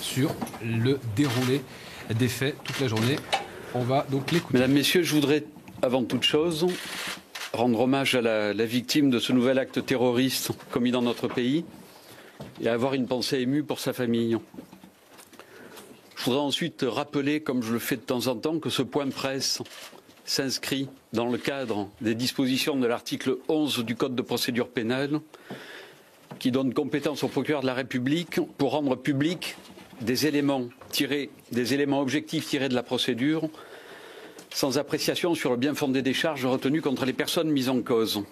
sur le déroulé des faits toute la journée. On va donc l'écouter. Mesdames, Messieurs, je voudrais avant toute chose rendre hommage à la victime de ce nouvel acte terroriste commis dans notre pays et avoir une pensée émue pour sa famille. Je voudrais ensuite rappeler, comme je le fais de temps en temps, que ce point presse s'inscrit dans le cadre des dispositions de l'article 11 du Code de procédure pénale qui donne compétence au procureur de la République pour rendre public des éléments objectifs tirés de la procédure sans appréciation sur le bien fondé des charges retenues contre les personnes mises en cause.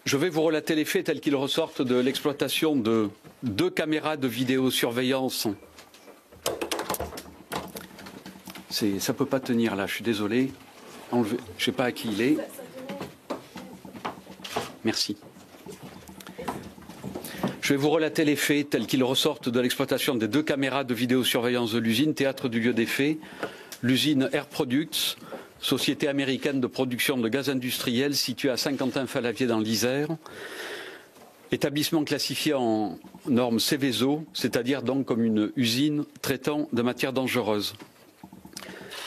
Je vais vous relater les faits tels qu'ils ressortent de l'exploitation de 2 caméras de vidéosurveillance. Ça ne peut pas tenir là, je suis désolé. Je ne sais pas à qui il est. Merci. Je vais vous relater les faits tels qu'ils ressortent de l'exploitation des 2 caméras de vidéosurveillance de l'usine, théâtre du lieu des faits, l'usine Air Products, société américaine de production de gaz industriel située à Saint-Quentin-Fallavier dans l'Isère, établissement classifié en normes Seveso, c'est-à-dire donc comme une usine traitant de matières dangereuses.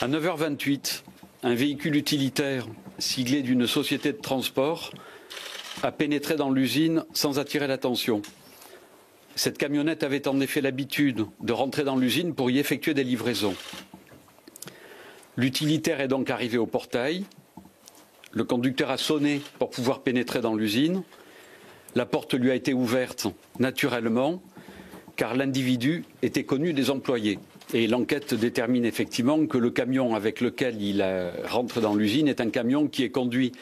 À 9h28, un véhicule utilitaire siglé d'une société de transport a pénétré dans l'usine sans attirer l'attention. Cette camionnette avait en effet l'habitude de rentrer dans l'usine pour y effectuer des livraisons. L'utilitaire est donc arrivé au portail. Le conducteur a sonné pour pouvoir pénétrer dans l'usine. La porte lui a été ouverte naturellement, car l'individu était connu des employés. Et l'enquête détermine effectivement que le camion avec lequel il rentre dans l'usine est un camion qui est conduit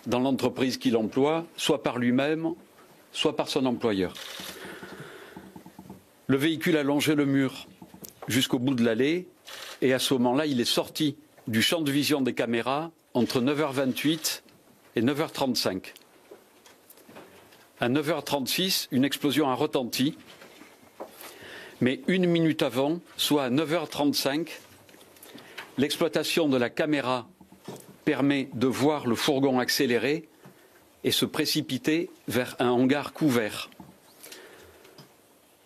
dans l'entreprise qu'il emploie, soit par lui-même, soit par son employeur. Le véhicule a longé le mur jusqu'au bout de l'allée et à ce moment-là, il est sorti du champ de vision des caméras entre 9h28 et 9h35. À 9h36, une explosion a retenti, mais 1 minute avant, soit à 9h35, l'exploitation de la caméra permet de voir le fourgon accélérer et se précipiter vers un hangar couvert.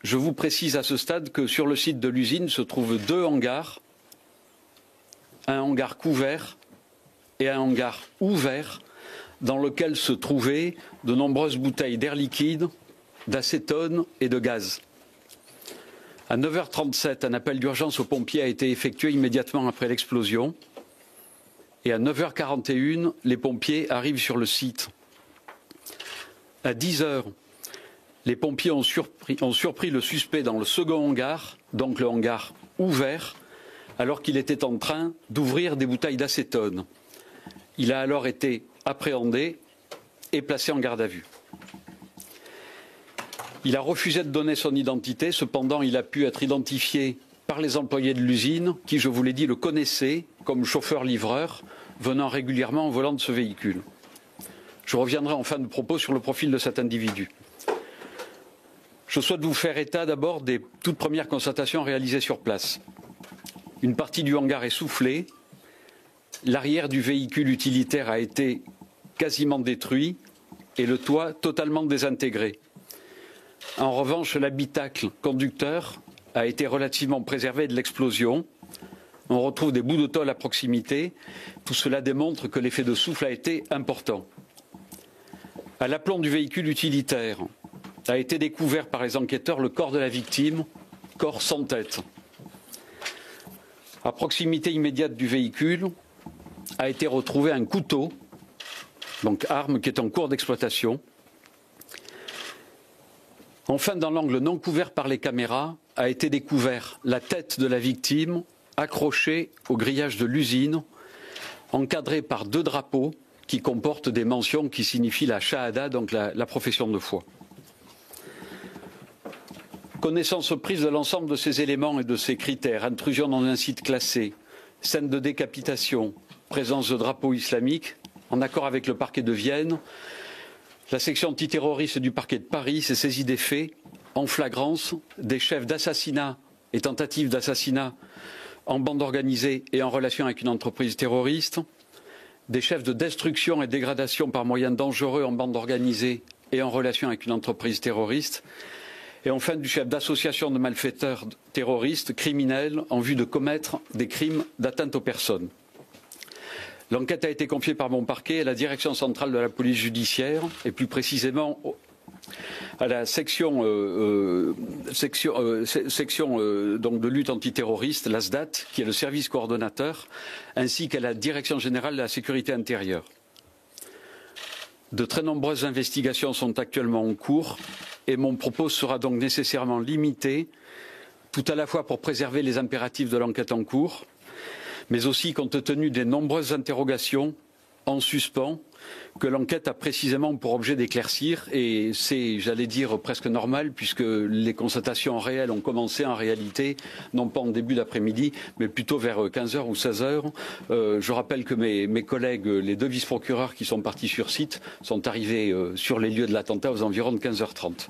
Je vous précise à ce stade que sur le site de l'usine se trouvent 2 hangars, un hangar couvert et un hangar ouvert dans lequel se trouvaient de nombreuses bouteilles d'air liquide, d'acétone et de gaz. À 9h37, un appel d'urgence aux pompiers a été effectué immédiatement après l'explosion. Et à 9h41, les pompiers arrivent sur le site. À 10h, les pompiers ont surpris le suspect dans le second hangar, donc le hangar ouvert, alors qu'il était en train d'ouvrir des bouteilles d'acétone. Il a alors été appréhendé et placé en garde à vue. Il a refusé de donner son identité, cependant il a pu être identifié par les employés de l'usine qui, je vous l'ai dit, le connaissaient comme chauffeur-livreur venant régulièrement au volant de ce véhicule. Je reviendrai en fin de propos sur le profil de cet individu. Je souhaite vous faire état d'abord des toutes premières constatations réalisées sur place. Une partie du hangar est soufflée, l'arrière du véhicule utilitaire a été quasiment détruit et le toit totalement désintégré. En revanche, l'habitacle conducteur a été relativement préservé de l'explosion. On retrouve des bouts de tôle à proximité. Tout cela démontre que l'effet de souffle a été important. À l'aplomb du véhicule utilitaire a été découvert par les enquêteurs le corps de la victime, corps sans tête. À proximité immédiate du véhicule a été retrouvé un couteau, donc arme qui est en cours d'exploitation. Enfin, dans l'angle non couvert par les caméras, a été découvert la tête de la victime accrochée au grillage de l'usine, encadrée par 2 drapeaux qui comportent des mentions qui signifient la shahada, donc la profession de foi. Connaissance prise de l'ensemble de ces éléments et de ces critères, intrusion dans un site classé, scène de décapitation, présence de drapeaux islamiques, en accord avec le parquet de Vienne, la section antiterroriste du parquet de Paris s'est saisie des faits en flagrance des chefs d'assassinat et tentatives d'assassinat en bande organisée et en relation avec une entreprise terroriste, des chefs de destruction et dégradation par moyens dangereux en bande organisée et en relation avec une entreprise terroriste. Et enfin du chef d'association de malfaiteurs terroristes criminels en vue de commettre des crimes d'atteinte aux personnes. L'enquête a été confiée par mon parquet à la direction centrale de la police judiciaire et plus précisément à la section donc de lutte antiterroriste, la SDAT, qui est le service coordonnateur, ainsi qu'à la direction générale de la sécurité intérieure. De très nombreuses investigations sont actuellement en cours et mon propos sera donc nécessairement limité, tout à la fois pour préserver les impératifs de l'enquête en cours, mais aussi compte tenu des nombreuses interrogations en suspens que l'enquête a précisément pour objet d'éclaircir, et c'est, j'allais dire, presque normal puisque les constatations réelles ont commencé en réalité, non pas en début d'après-midi, mais plutôt vers 15h ou 16h. Je rappelle que mes collègues, les 2 vice-procureurs qui sont partis sur site, sont arrivés sur les lieux de l'attentat aux environs de 15h30.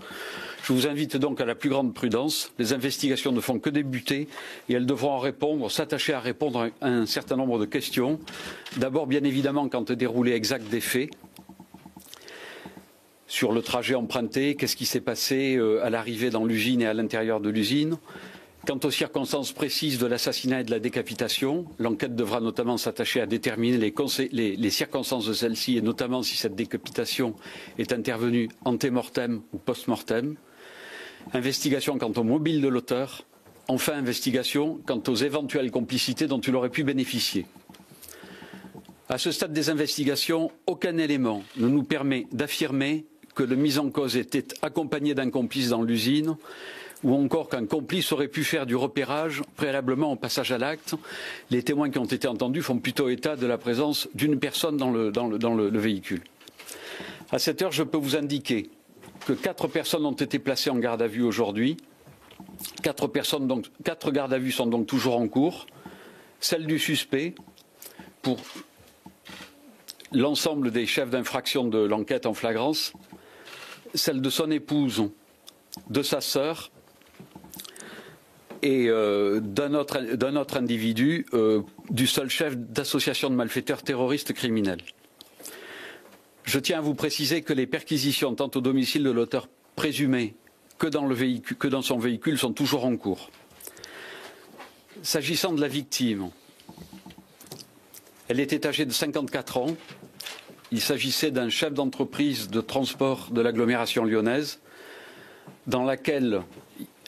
Je vous invite donc à la plus grande prudence. Les investigations ne font que débuter et elles devront s'attacher à répondre à un certain nombre de questions. D'abord, bien évidemment, quant au déroulé exact des faits, sur le trajet emprunté, qu'est-ce qui s'est passé à l'arrivée dans l'usine et à l'intérieur de l'usine. Quant aux circonstances précises de l'assassinat et de la décapitation, l'enquête devra notamment s'attacher à déterminer les circonstances de celle-ci et notamment si cette décapitation est intervenue ante-mortem ou post-mortem. Investigation quant au mobile de l'auteur. Enfin, investigation quant aux éventuelles complicités dont il aurait pu bénéficier. À ce stade des investigations, aucun élément ne nous permet d'affirmer que le mis en cause était accompagné d'un complice dans l'usine ou encore qu'un complice aurait pu faire du repérage préalablement au passage à l'acte. Les témoins qui ont été entendus font plutôt état de la présence d'une personne dans le véhicule. À cette heure, je peux vous indiquer que 4 personnes ont été placées en garde à vue aujourd'hui. 4 gardes à vue sont donc toujours en cours. Celle du suspect pour l'ensemble des chefs d'infraction de l'enquête en flagrance, celle de son épouse, de sa sœur et d'un autre individu, du seul chef d'association de malfaiteurs terroristes criminels. Je tiens à vous préciser que les perquisitions tant au domicile de l'auteur présumé que dans son véhicule sont toujours en cours. S'agissant de la victime, elle était âgée de 54 ans. Il s'agissait d'un chef d'entreprise de transport de l'agglomération lyonnaise dans laquelle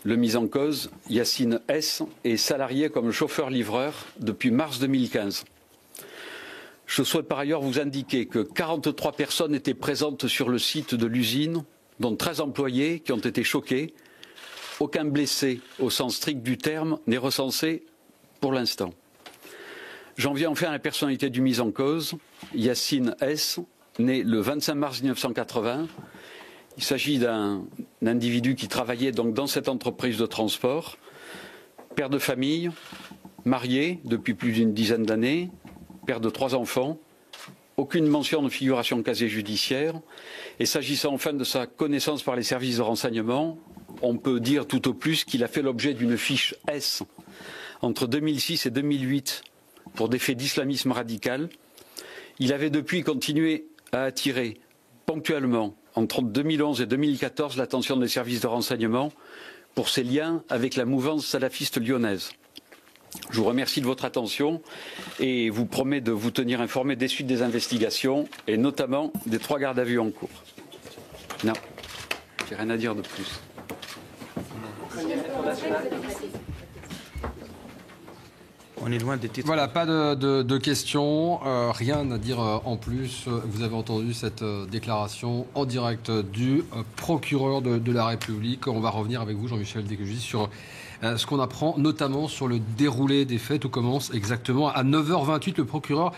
le mis en cause, Yacine S, est salarié comme chauffeur-livreur depuis mars 2015. Je souhaite par ailleurs vous indiquer que 43 personnes étaient présentes sur le site de l'usine, dont 13 employés qui ont été choqués. Aucun blessé au sens strict du terme n'est recensé pour l'instant. J'en viens enfin à la personnalité du mis en cause, Yacine S, né le 25 mars 1980. Il s'agit d'un individu qui travaillait donc dans cette entreprise de transport, père de famille, marié depuis plus d'une dizaine d'années, père de 3 enfants, aucune mention de figuration casier judiciaire. Et s'agissant enfin de sa connaissance par les services de renseignement, on peut dire tout au plus qu'il a fait l'objet d'une fiche S entre 2006 et 2008 pour des faits d'islamisme radical. Il avait depuis continué à attirer ponctuellement entre 2011 et 2014 l'attention des services de renseignement pour ses liens avec la mouvance salafiste lyonnaise. Je vous remercie de votre attention et vous promets de vous tenir informé des suites des investigations et notamment des 3 gardes à vue en cours. Non, j'ai rien à dire de plus. On est loin des titres. Voilà, pas de questions, rien à dire en plus. Vous avez entendu cette déclaration en direct du procureur de la République. On va revenir avec vous, Jean-Michel Descugis, sur ce qu'on apprend, notamment sur le déroulé des faits. Tout commence exactement à 9h28. Le procureur